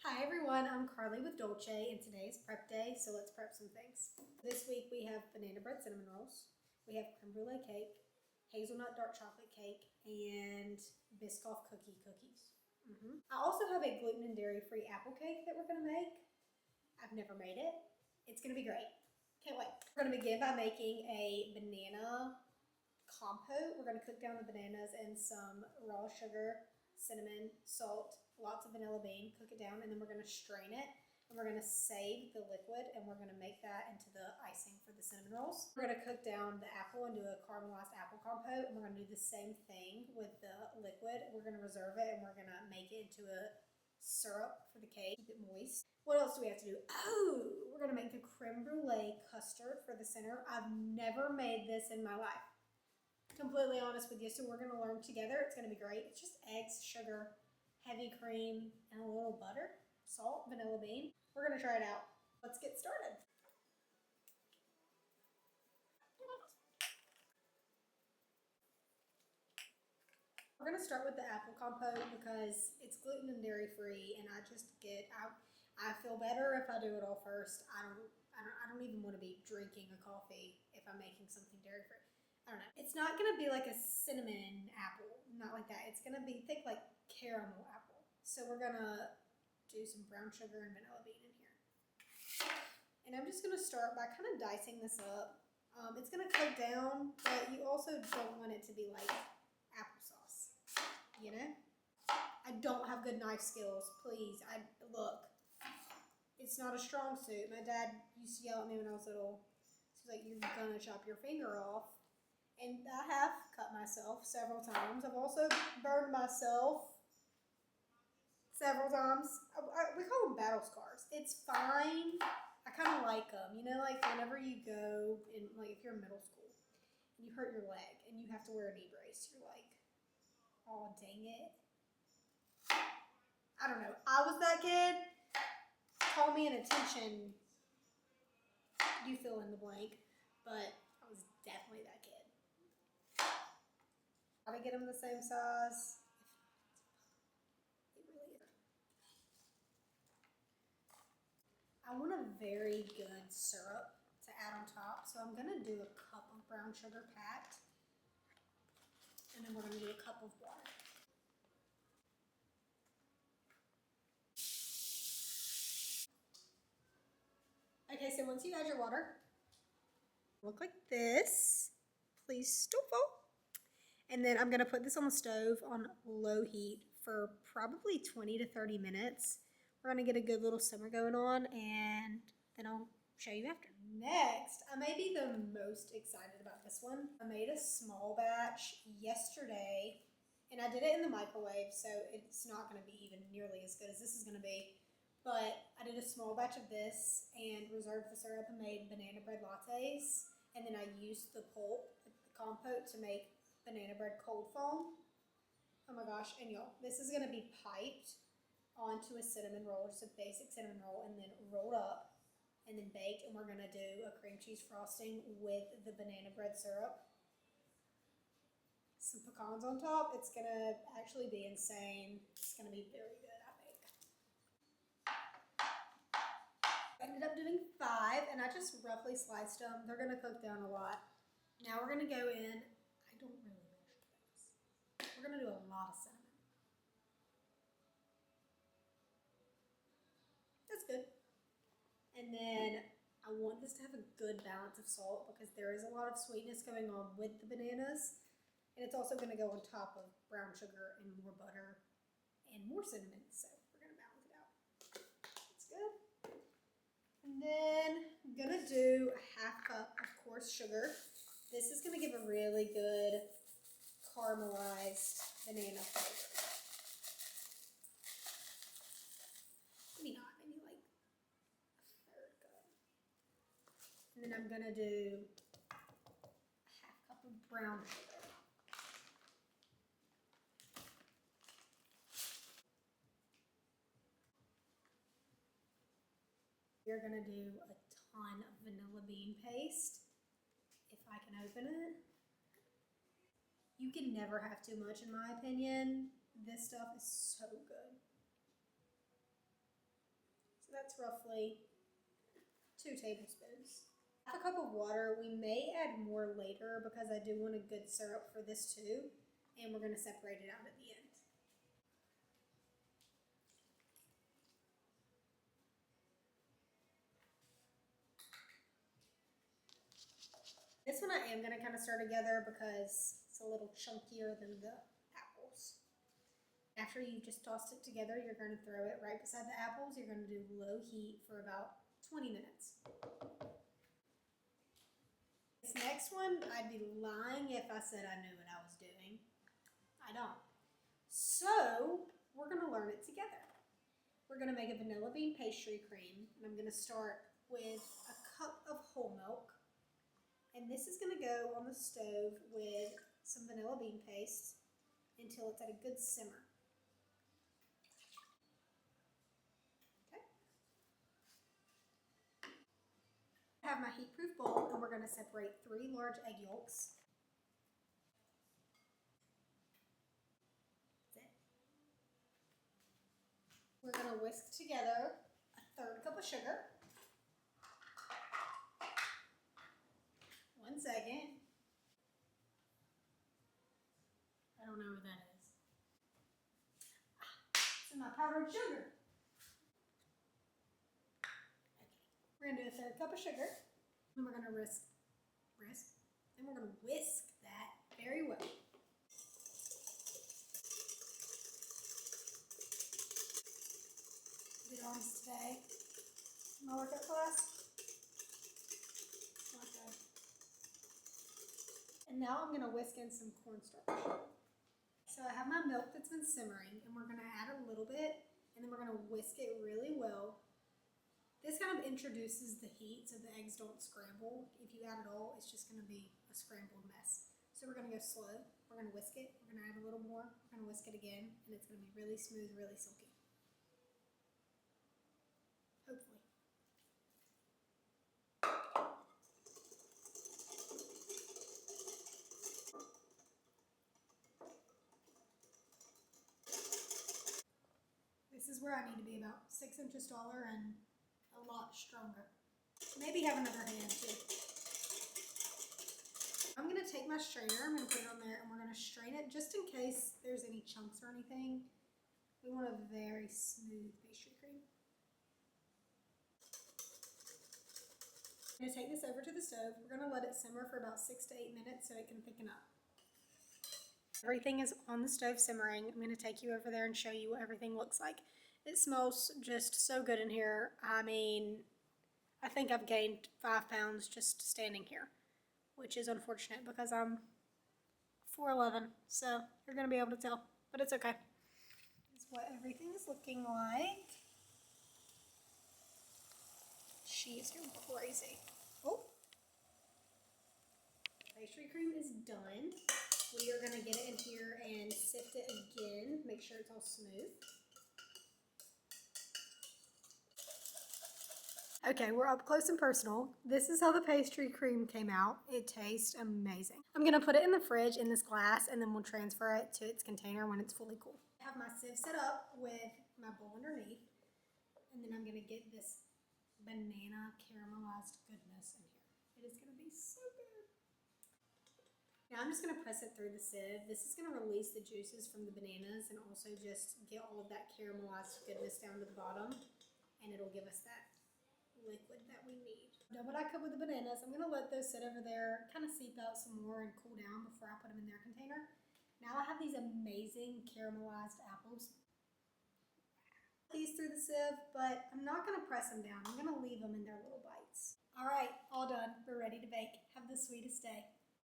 Hi everyone, I'm Carly with Dolce and today's prep day, so let's prep some things. This week we have banana bread cinnamon rolls, we have creme brulee cake, hazelnut dark chocolate cake, and Biscoff cookies. I also have a gluten and dairy free apple cake that we're going to make. I've never made it. It's going to be great. Can't wait. We're going to begin by making a banana compote. We're going to cook down the bananas in some raw sugar, cinnamon, salt, lots of vanilla bean, cook it down, and then we're going to strain it. And we're going to save the liquid, and we're going to make that into the icing for the cinnamon rolls. We're going to cook down the apple and do a caramelized apple compote, and we're going to do the same thing with the liquid. We're going to reserve it, and we're going to make it into a syrup for the cake, keep it moist. What else do we have to do? Oh, we're going to make the creme brulee custard for the center. I've never made this in my life. Completely honest with you, so we're going to learn together. It's going to be great. It's just eggs, sugar, heavy cream, and a little butter, salt, vanilla bean. We're going to try it out. Let's get started. We're going to start with the apple compote because it's gluten and dairy free, and I feel better if I do it all first. I don't even want to be drinking a coffee if I'm making something dairy free. I don't know. It's not going to be like a cinnamon apple, not like that. It's going to be thick like caramel apple. So we're going to do some brown sugar and vanilla bean in here. And I'm just going to start by kind of dicing this up. It's going to cook down, but you also don't want it to be like applesauce, you know? I don't have good knife skills, please. Look, it's not a strong suit. My dad used to yell at me when I was little. He's like, you're going to chop your finger off. And I have cut myself several times. I've also burned myself several times. We call them battle scars. It's fine. I kind of like them. You know, like whenever you go, in, like if you're in middle school and you hurt your leg and you have to wear a knee brace, you're like, oh, dang it. I don't know. I was that kid. Call me an attention. You fill in the blank. But I was definitely that kid. Try to get them the same size. It really is. I want a very good syrup to add on top, so I'm going to do a cup of brown sugar packed, and then we're going to do a cup of water. Okay, so once you add your water, look like this. Please still fall. And then I'm going to put this on the stove on low heat for probably 20 to 30 minutes. We're going to get a good little simmer going on, and then I'll show you after. Next, I may be the most excited about this one. I made a small batch yesterday, and I did it in the microwave, so it's not going to be even nearly as good as this is going to be. But I did a small batch of this and reserved the syrup and made banana bread lattes. And then I used the pulp, the compote, to make banana bread cold foam. Oh my gosh, and y'all, this is going to be piped onto a cinnamon roll, just a basic cinnamon roll, and then rolled up and then baked. And we're going to do a cream cheese frosting with the banana bread syrup. Some pecans on top. It's going to actually be insane. It's going to be very good, I think. I ended up doing 5, and I just roughly sliced them. They're going to cook down a lot. Now we're going to go in. I don't really measure things. We're going to do a lot of cinnamon. That's good. And then I want this to have a good balance of salt because there is a lot of sweetness going on with the bananas. And it's also going to go on top of brown sugar and more butter and more cinnamon. So we're going to balance it out. It's good. And then I'm going to do a half cup of coarse sugar. This is going to give a really good caramelized banana flavor. Maybe not, maybe like a third cup. And then I'm going to do a half cup of brown sugar. You're going to do a ton of vanilla bean paste, if I can open it. You can never have too much in my opinion. This stuff is so good. that's roughly 2 tablespoons. Half a cup of water. We may add more later because I do want a good syrup for this too, and we're going to separate it out at the end. This one I am going to kind of stir together because it's a little chunkier than the apples. After you've just tossed it together, you're going to throw it right beside the apples. You're going to do low heat for about 20 minutes. This next one, I'd be lying if I said I knew what I was doing. I don't. So, we're going to learn it together. We're going to make a vanilla bean pastry cream, and I'm going to start with a cup of whole milk. And this is going to go on the stove with some vanilla bean paste until it's at a good simmer. Okay. I have my heat-proof bowl, and we're going to separate 3 large egg yolks. That's it. We're going to whisk together a 1/3 cup of sugar. 1 second. I don't know where that is. It's in my powdered sugar. Okay. We're going to do a 1/3 cup of sugar. And we're going to and we're going to whisk that very well. Did arms today. My workout class. Okay. And now I'm going to whisk in some cornstarch. So I have my milk that's been simmering, and we're going to add a little bit, and then we're going to whisk it really well. This kind of introduces the heat so the eggs don't scramble. If you add it all, it's just going to be a scrambled mess. So we're going to go slow. We're going to whisk it. We're going to add a little more. We're going to whisk it again, and it's going to be really smooth, really silky. Hopefully. This is where I need to be about 6 inches taller and a lot stronger. Maybe have another hand too. I'm going to take my strainer, I'm going to put it on there, and we're going to strain it just in case there's any chunks or anything. We want a very smooth pastry cream. I'm going to take this over to the stove. We're going to let it simmer for about 6 to 8 minutes so it can thicken up. Everything is on the stove simmering. I'm going to take you over there and show you what everything looks like. It smells just so good in here. I mean, I think I've gained 5 pounds just standing here, which is unfortunate because I'm 4'11", so you're going to be able to tell, but it's okay. This is what everything's looking like. She is going crazy. Oh, pastry cream is done. We are going to get it in here and sift it again, make sure it's all smooth. Okay, we're up close and personal. This is how the pastry cream came out. It tastes amazing. I'm going to put it in the fridge in this glass, and then we'll transfer it to its container when it's fully cool. I have my sieve set up with my bowl underneath, and then I'm going to get this banana caramelized goodness in here. It is going to be so good. Now I'm just going to press it through the sieve. This is going to release the juices from the bananas and also just get all of that caramelized goodness down to the bottom, and it'll give us that liquid that we need. Done what I could with the bananas. I'm going to let those sit over there, kind of seep out some more and cool down before I put them in their container. Now I have these amazing caramelized apples. These through the sieve, but I'm not going to press them down. I'm going to leave them in their little bites. All right, all done. We're ready to bake. Have the sweetest day.